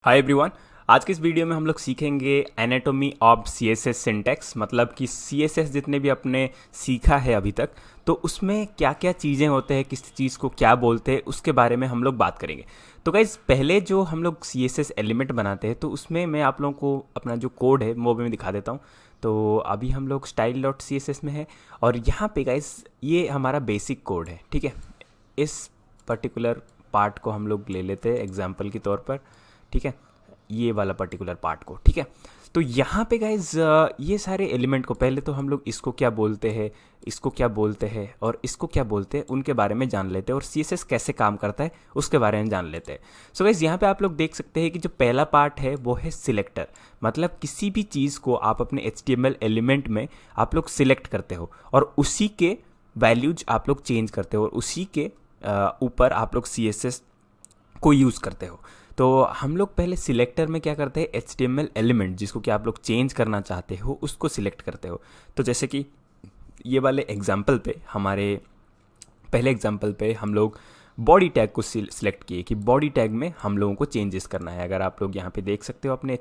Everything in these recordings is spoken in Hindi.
Hi everyone. आज के इस वीडियो में हम लोग सीखेंगे एनाटॉमी ऑफ सीएसएस सिंटैक्स, मतलब कि सीएसएस जितने भी आपने सीखा है अभी तक, तो उसमें क्या क्या चीज़ें होते हैं, किस चीज़ को क्या बोलते हैं, उसके बारे में हम लोग बात करेंगे। तो गाइज, पहले जो हम लोग सीएसएस एलिमेंट बनाते हैं तो उसमें मैं आप लोगों को अपना जो कोड है वो भी मैं दिखा देता हूँ। तो अभी हम लोग style dot C S S में है और यहाँ पे गाइज ये हमारा बेसिक कोड है, ठीक है। इस पर्टिकुलर पार्ट को हम लोग ले लेते हैं एग्जाम्पल के तौर पर, ठीक है, ये वाला पर्टिकुलर पार्ट को, ठीक है। तो यहाँ पे गाइज ये सारे एलिमेंट को पहले तो हम लोग इसको क्या बोलते हैं, इसको क्या बोलते हैं और इसको क्या बोलते हैं, उनके बारे में जान लेते हैं और सीएसएस कैसे काम करता है उसके बारे में जान लेते हैं। सो गाइज, यहाँ पे आप लोग देख सकते हैं कि जो पहला पार्ट है वो है सिलेक्टर, मतलब किसी भी चीज़ को आप अपने एचटीएमएल एलिमेंट में आप लोग सिलेक्ट करते हो और उसी के वैल्यूज आप लोग चेंज करते हो और उसी के ऊपर आप लोग सीएसएस को यूज़ करते हो। तो हम लोग पहले सिलेक्टर में क्या करते हैं, HTML एलिमेंट जिसको कि आप लोग चेंज करना चाहते हो उसको सिलेक्ट करते हो। तो जैसे कि ये वाले एग्जाम्पल पे, हमारे पहले एग्जाम्पल पे हम लोग बॉडी टैग को सिलेक्ट किए कि बॉडी टैग में हम लोगों को चेंजेस करना है। अगर आप लोग यहाँ पे देख सकते हो अपने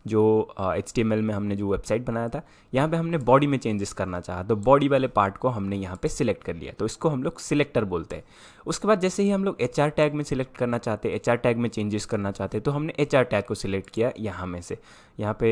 जो HTML में हमने जो वेबसाइट बनाया था, यहाँ पे हमने बॉडी में चेंजेस करना चाहा तो बॉडी वाले पार्ट को हमने यहाँ पे सिलेक्ट कर लिया, तो इसको हम लोग सिलेक्टर बोलते हैं। उसके बाद जैसे ही हम लोग HR टैग में सिलेक्ट करना चाहते हैं, HR टैग में चेंजेस करना चाहते हैं, तो हमने HR टैग को सिलेक्ट किया यहाँ में से, यहाँ पे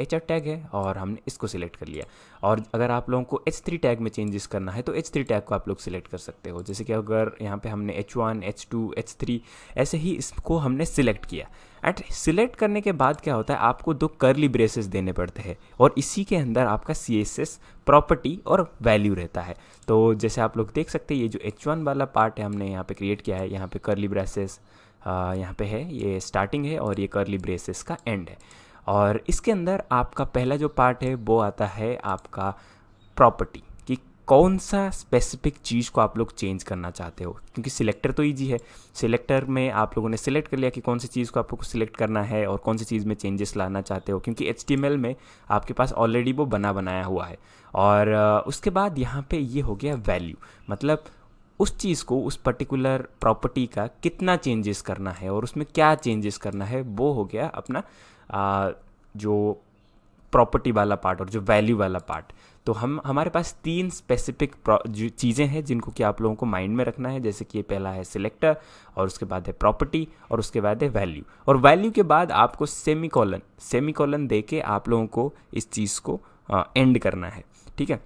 HR टैग है और हमने इसको सिलेक्ट कर लिया। और अगर आप लोगों को H3 टैग में चेंजेस करना है तो H3 टैग को आप लोग सिलेक्ट कर सकते हो। जैसे कि अगर यहाँ पे हमने H1, H2, H3 ऐसे ही इसको हमने सिलेक्ट किया। एंड सिलेक्ट करने के बाद क्या होता है, आपको दो कर्ली ब्रेसेस देने पड़ते हैं और इसी के अंदर आपका CSS प्रॉपर्टी और वैल्यू रहता है। तो जैसे आप लोग देख सकते हैं, ये जो H1 वाला पार्ट है हमने यहाँ पे क्रिएट किया है, यहाँ पे कर्ली ब्रेसेस यहाँ पे है, ये स्टार्टिंग है और ये कर्ली ब्रेसेस का एंड है। और इसके अंदर आपका पहला जो पार्ट है वो आता है आपका प्रॉपर्टी, कि कौन सा स्पेसिफिक चीज़ को आप लोग चेंज करना चाहते हो। क्योंकि सिलेक्टर तो ईजी है, सिलेक्टर में आप लोगों ने सिलेक्ट कर लिया कि कौन सी चीज़ को आप लोग को सिलेक्ट करना है और कौन सी चीज़ में चेंजेस लाना चाहते हो, क्योंकि HTML में आपके पास ऑलरेडी वो बनाया हुआ है। और उसके बाद यहाँ पे ये हो गया वैल्यू, मतलब उस चीज़ को, उस पर्टिकुलर प्रॉपर्टी का कितना चेंजेस करना है और उसमें क्या चेंजेस करना है, वो हो गया अपना जो प्रॉपर्टी वाला पार्ट और जो वैल्यू वाला पार्ट। तो हमारे पास तीन स्पेसिफिक चीज़ें हैं जिनको कि आप लोगों को माइंड में रखना है। जैसे कि ये पहला है सिलेक्टर और उसके बाद है प्रॉपर्टी और उसके बाद है वैल्यू, और वैल्यू के बाद आपको सेमीकोलन दे के आप लोगों को इस चीज़ को एंड करना है, ठीक है।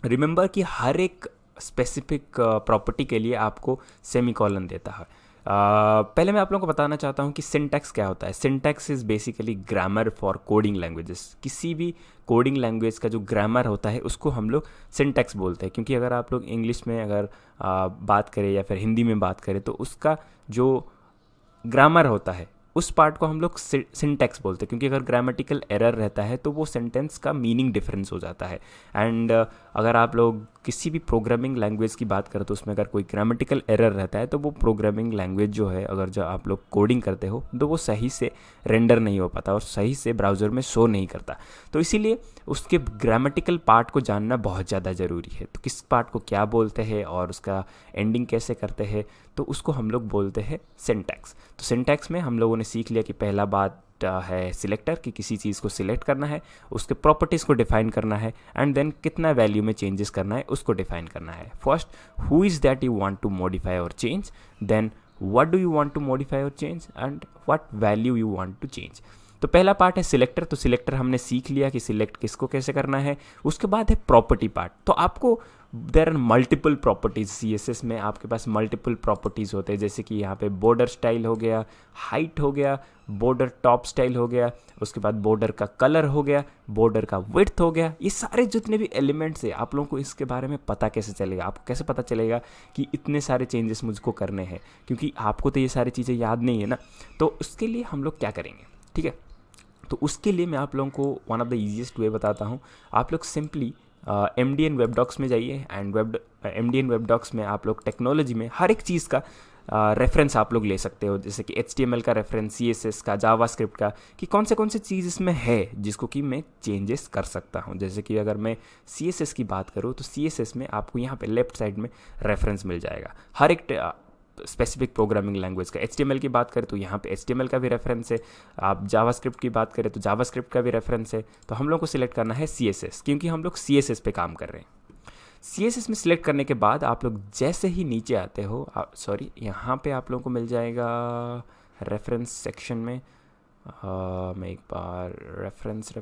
रिमेंबर कि हर एक स्पेसिफिक प्रॉपर्टी के लिए आपको सेमीकोलन देता है। पहले मैं आप लोगों को बताना चाहता हूँ कि सिंटैक्स क्या होता है। Syntax is basically grammar for coding languages. किसी भी कोडिंग लैंग्वेज का जो ग्रामर होता है उसको हम लोग सिंटैक्स बोलते हैं। क्योंकि अगर आप लोग इंग्लिश में अगर बात करें या फिर हिंदी में बात करें तो उसका जो ग्रामर होता है उस पार्ट को हम लोग सिंटैक्स बोलते हैं। क्योंकि अगर ग्रामेटिकल एरर रहता है तो वो सेंटेंस का मीनिंग डिफरेंस हो जाता है। एंड अगर आप लोग किसी भी प्रोग्रामिंग लैंग्वेज की बात करें तो उसमें अगर कोई ग्रामेटिकल एरर रहता है तो वो प्रोग्रामिंग लैंग्वेज जो है, अगर जो आप लोग कोडिंग करते हो तो वो सही से रेंडर नहीं हो पाता और सही से ब्राउज़र में शो नहीं करता। तो इसीलिए उसके ग्रामेटिकल पार्ट को जानना बहुत ज़्यादा ज़रूरी है। तो किस पार्ट को क्या बोलते हैं और उसका एंडिंग कैसे करते हैं, तो उसको हम लोग बोलते हैं सिंटैक्स। तो सिंटैक्स में हम लोगों ने सीख लिया कि पहला बात है सिलेक्टर, कि किसी चीज़ को सिलेक्ट करना है, उसके प्रॉपर्टीज़ को डिफाइन करना है, एंड देन कितना वैल्यू में चेंजेस करना है उसको डिफाइन करना है। First, who is that you want to modify or change, then what do you want to modify or change, and what value you want to change. तो पहला पार्ट है सिलेक्टर। तो सिलेक्टर हमने सीख लिया कि सिलेक्ट किसको कैसे करना है। उसके बाद है प्रॉपर्टी पार्ट। तो आपको there are multiple properties. CSS में आपके पास मल्टीपल प्रॉपर्टीज़ होते हैं, जैसे कि यहाँ पे बॉर्डर स्टाइल हो गया, हाइट हो गया, बॉर्डर टॉप स्टाइल हो गया, उसके बाद बॉर्डर का कलर हो गया, बॉर्डर का विड्थ हो गया। ये सारे जितने भी एलिमेंट्स हैं आप लोगों को इसके बारे में पता कैसे चलेगा, आपको कैसे पता चलेगा कि इतने सारे चेंजेस मुझको करने हैं, क्योंकि आपको तो ये सारी चीज़ें याद नहीं है ना। तो उसके लिए हम लोग क्या करेंगे, ठीक है। तो उसके लिए मैं आप लोगों को वन ऑफ द ईजीएस्ट वे बताता हूँ। आप लोग सिंपली MDN वेब डॉक्स में जाइए एंड MDN वेब डॉक्स में आप लोग टेक्नोलॉजी में हर एक चीज़ का रेफरेंस आप लोग ले सकते हो। जैसे कि HTML का रेफरेंस, CSS का, जावास्क्रिप्ट का, कि कौन से चीज़ इसमें है जिसको कि मैं चेंजेस कर सकता हूँ। जैसे कि अगर मैं CSS की बात करूँ तो CSS में आपको यहाँ पे लेफ्ट साइड में रेफरेंस मिल जाएगा। हर एक स्पेसिफिक प्रोग्रामिंग लैंग्वेज का। HTML की बात करें तो यहाँ पे HTML का भी रेफरेंस है, आप जावास्क्रिप्ट की बात करें तो जावास्क्रिप्ट का भी रेफरेंस है। तो हम लोग को सिलेक्ट करना है CSS, क्योंकि हम लोग CSS पे काम कर रहे हैं। CSS में सिलेक्ट करने के बाद आप लोग जैसे ही नीचे आते हो, सॉरी यहाँ पे आप लोगों को मिल जाएगा रेफरेंस सेक्शन में, मैं एक बार रेफरेंस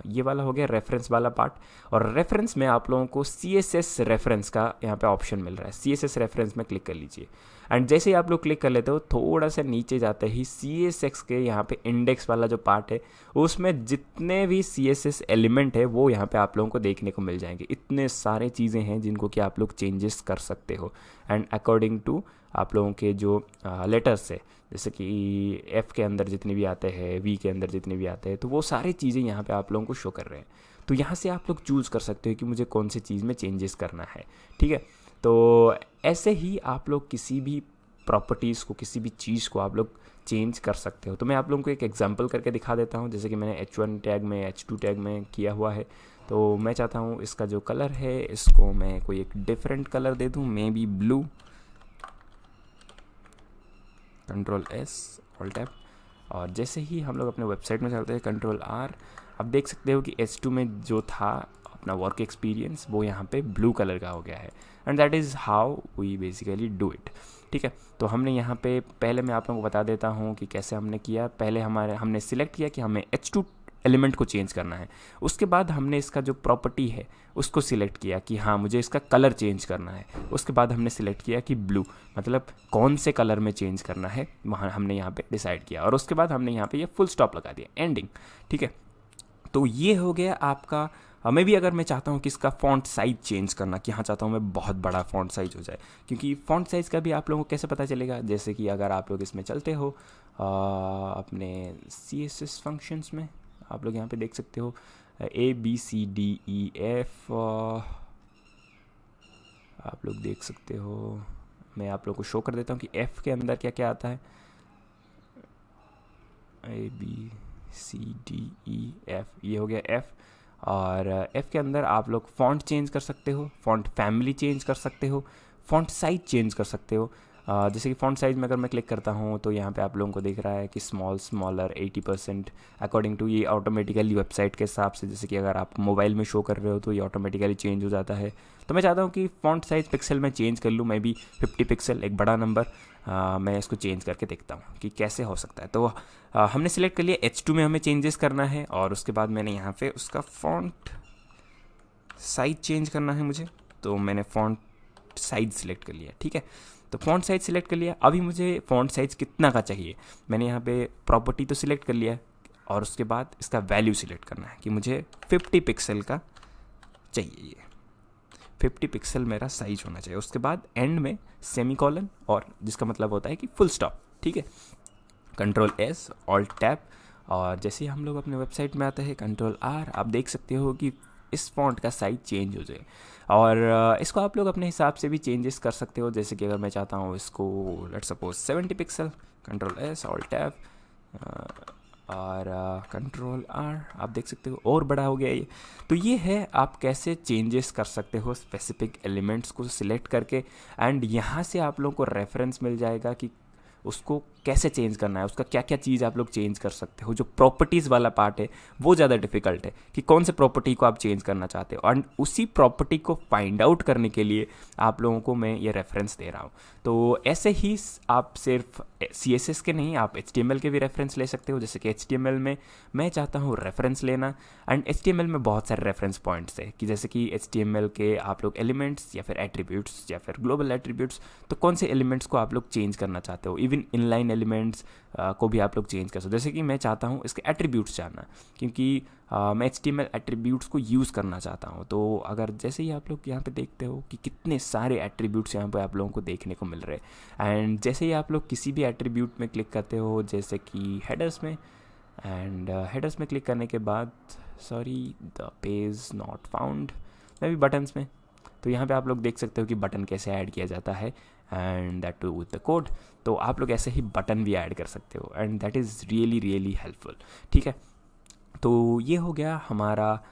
ये वाला हो गया रेफरेंस वाला पार्ट। और रेफरेंस में आप लोगों को CSS रेफरेंस का यहाँ पे ऑप्शन मिल रहा है, CSS रेफरेंस में क्लिक कर लीजिए। एंड जैसे ही आप लोग क्लिक कर लेते हो, थोड़ा सा नीचे जाते ही CSS के यहाँ पे इंडेक्स वाला जो पार्ट है, उसमें जितने भी CSS एलिमेंट है वो यहाँ पे आप लोगों को देखने को मिल जाएंगे। इतने सारे चीज़ें हैं जिनको कि आप लोग चेंजेस कर सकते हो, एंड अकॉर्डिंग टू आप लोगों के जो लेटर्स है, जैसे कि F के अंदर जितने भी आते हैं, V के अंदर जितने भी आते हैं, तो वो सारी चीज़ें यहाँ पे आप लोगों को शो कर रहे हैं। तो यहाँ से आप लोग चूज़ कर सकते हो कि मुझे कौन सी चीज़ में चेंजेस करना है, ठीक है। तो ऐसे ही आप लोग किसी भी प्रॉपर्टीज़ को, किसी भी चीज़ को आप लोग चेंज कर सकते हो। तो मैं आप लोगों को एक एग्जांपल करके दिखा देता हूँ, जैसे कि मैंने H1 टैग में, H2 टैग में किया हुआ है। तो मैं चाहता हूँ इसका जो कलर है, इसको मैं कोई एक डिफरेंट कलर दे दूँ, may be blue. Ctrl+S Alt tab, और जैसे ही हम लोग अपने वेबसाइट में चलते हैं, Ctrl+R, आप देख सकते हो कि H2 में जो था अपना वर्क एक्सपीरियंस, वो यहाँ पे ब्लू कलर का हो गया है। And that is how we basically do it, ठीक है। तो हमने यहाँ पे, पहले मैं आप लोगों को बता देता हूँ कि कैसे हमने किया। पहले हमने सिलेक्ट किया कि हमें H2 एलिमेंट को चेंज करना है। उसके बाद हमने इसका जो प्रॉपर्टी है उसको सिलेक्ट किया कि हाँ मुझे इसका कलर चेंज करना है। उसके बाद हमने सिलेक्ट किया कि ब्लू, मतलब कौन से कलर में चेंज करना है, वहाँ हमने यहाँ पे डिसाइड किया। और उसके बाद हमने यहाँ पे ये फुल स्टॉप लगा दिया, एंडिंग, ठीक है। तो ये हो गया आपका। मैं भी अगर मैं चाहता हूँ कि इसका फ़ॉन्ट साइज़ चेंज करना, कि हाँ चाहता हूँ मैं बहुत बड़ा फ़ॉन्ट साइज़ हो जाए, क्योंकि फ़ॉन्ट साइज़ का भी आप लोगों को कैसे पता चलेगा, जैसे कि अगर आप लोग इसमें चलते हो अपने CSS फंक्शंस में, आप लोग यहाँ पे देख सकते हो ABCDEF, आप लोग देख सकते हो। मैं आप लोग को शो कर देता हूँ कि F के अंदर क्या क्या आता है। ABCDEF, ये हो गया F। और F के अंदर आप लोग फ़ॉन्ट चेंज कर सकते हो, फ़ॉन्ट फैमिली चेंज कर सकते हो, फ़ॉन्ट साइज़ चेंज कर सकते हो। जैसे कि फ़ॉन्ट साइज़ में अगर मैं क्लिक करता हूँ तो यहाँ पे आप लोगों को दिख रहा है कि स्मॉलर 80% अकॉर्डिंग टू, ये ऑटोमेटिकली वेबसाइट के हिसाब से, जैसे कि अगर आप मोबाइल में शो कर रहे हो तो ये ऑटोमेटिकली चेंज हो जाता है। तो मैं चाहता हूँ कि फ़ॉन्ट साइज़ पिक्सल में चेंज कर लूँ, मैं भी 50 पिक्सल, एक बड़ा नंबर। मैं इसको चेंज करके देखता हूँ कि कैसे हो सकता है। तो हमने सिलेक्ट कर लिया H2 में हमें चेंजेस करना है, और उसके बाद मैंने यहाँ पे उसका फ़ॉन्ट साइज़ चेंज करना है मुझे, तो मैंने फ़ॉन्ट साइज़ सिलेक्ट कर लिया, ठीक है। तो फ़ॉन्ट साइज़ सिलेक्ट कर लिया। अभी मुझे फ़ॉन्ट साइज़ कितना का चाहिए, मैंने यहाँ पे प्रॉपर्टी तो सिलेक्ट कर लिया, और उसके बाद इसका वैल्यू सिलेक्ट करना है कि मुझे 50 पिक्सल का चाहिए, ये 50 पिक्सल मेरा साइज होना चाहिए। उसके बाद एंड में सेमीकोलन, और जिसका मतलब होता है कि फुल स्टॉप, ठीक है। Ctrl+S Alt टैब, और जैसे ही हम लोग अपने वेबसाइट में आते हैं Ctrl+R, आप देख सकते हो कि इस फॉन्ट का साइज चेंज हो जाए। और इसको आप लोग अपने हिसाब से भी चेंजेस कर सकते हो, जैसे कि अगर मैं चाहता हूँ इसको let's suppose 70 pixel, Ctrl+S Alt tab और Ctrl+R, आप देख सकते हो और बड़ा हो गया ये। तो ये है आप कैसे चेंजेस कर सकते हो स्पेसिफिक एलिमेंट्स को सिलेक्ट करके, एंड यहाँ से आप लोगों को रेफरेंस मिल जाएगा कि उसको कैसे चेंज करना है, उसका क्या क्या चीज़ आप लोग चेंज कर सकते हो। जो प्रॉपर्टीज़ वाला पार्ट है वो ज़्यादा डिफिकल्ट है कि कौन से प्रॉपर्टी को आप चेंज करना चाहते हो, एंड उसी प्रॉपर्टी को फाइंड आउट करने के लिए आप लोगों को मैं ये रेफरेंस दे रहा हूँ। तो ऐसे ही आप सिर्फ CSS के नहीं, आप HTML के भी रेफरेंस ले सकते हो। जैसे कि HTML में मैं चाहता हूँ रेफरेंस लेना, एंड HTML में बहुत सारे रेफरेंस पॉइंट्स है कि जैसे कि HTML के आप लोग एलिमेंट्स या फिर एट्रीब्यूट्स या फिर ग्लोबल एट्रीब्यूट्स, तो कौन से एलिमेंट्स को आप लोग चेंज करना चाहते हो। इवन इनलाइन एलिमेंट्स को भी आप लोग चेंज कर सकते हो। जैसे कि मैं चाहता हूँ इसके एट्रीब्यूट्स जानना, क्योंकि मैं HTML एट्रीब्यूट्स को यूज़ करना चाहता हूँ। तो अगर जैसे ही आप लोग यहाँ पे देखते हो कि कितने सारे एट्रीब्यूट्स यहाँ पे आप लोगों को देखने को मिल रहे हैं, एंड जैसे ही आप लोग किसी भी एट्रीब्यूट में क्लिक करते हो, जैसे कि हेडर्स में, एंड हेडर्स में क्लिक करने के बाद sorry the page not found, मैं भी बटन्स में, तो यहाँ पे आप लोग देख सकते हो कि बटन कैसे ऐड किया जाता है, and that too with the code. तो आप लोग ऐसे ही बटन भी ऐड कर सकते हो, and that is really helpful, ठीक है। तो ये हो गया हमारा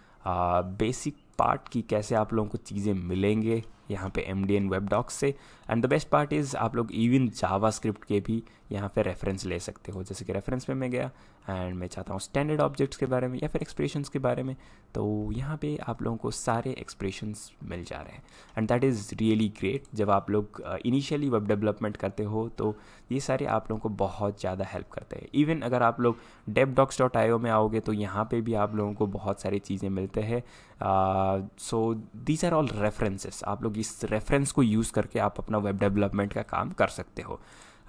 बेसिक पार्ट की कैसे आप लोगों को चीज़ें मिलेंगे यहाँ पे MDN वेब डॉक्स से। And the best part is आप लोग इवन जावास्क्रिप्ट के भी यहाँ पे रेफरेंस ले सकते हो। जैसे कि रेफरेंस में मैं गया एंड मैं चाहता हूँ स्टैंडर्ड ऑब्जेक्ट्स के बारे में या फिर एक्सप्रेशंस के बारे में, तो यहाँ पे आप लोगों को सारे एक्सप्रेशंस मिल जा रहे हैं। And that is really great. जब आप लोग इनिशियली वेब डेवलपमेंट करते हो तो ये सारे आप लोगों को बहुत ज़्यादा हेल्प करते हैं। इवन अगर आप लोग devdocs.io में आओगे तो यहाँ पे भी आप लोगों को बहुत सारी चीज़ें मिलते हैं। So these are all references. आप लोग इस रेफरेंस को यूज़ करके आप अपना वेब डेवलपमेंट का काम कर सकते हो।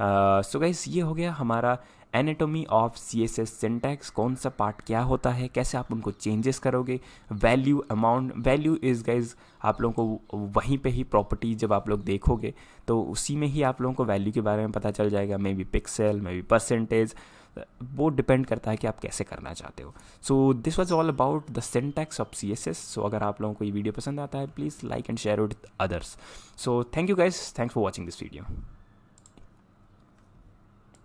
सो गाइस, ये हो गया हमारा एनाटॉमी ऑफ CSS सिंटैक्स। कौन सा पार्ट क्या होता है, कैसे आप उनको चेंजेस करोगे, value, amount. Value is guys आप लोगों को वहीं पे ही प्रॉपर्टी जब आप लोग देखोगे तो उसी में ही आप लोगों को वैल्यू के बारे में पता चल जाएगा। May be pixel, may be percentage, वो डिपेंड करता है कि आप कैसे करना चाहते हो। So this was all about the syntax of CSS। सो अगर आप लोगों को ये वीडियो पसंद आता है please like and share with others. So thank you guys, thanks for watching this video.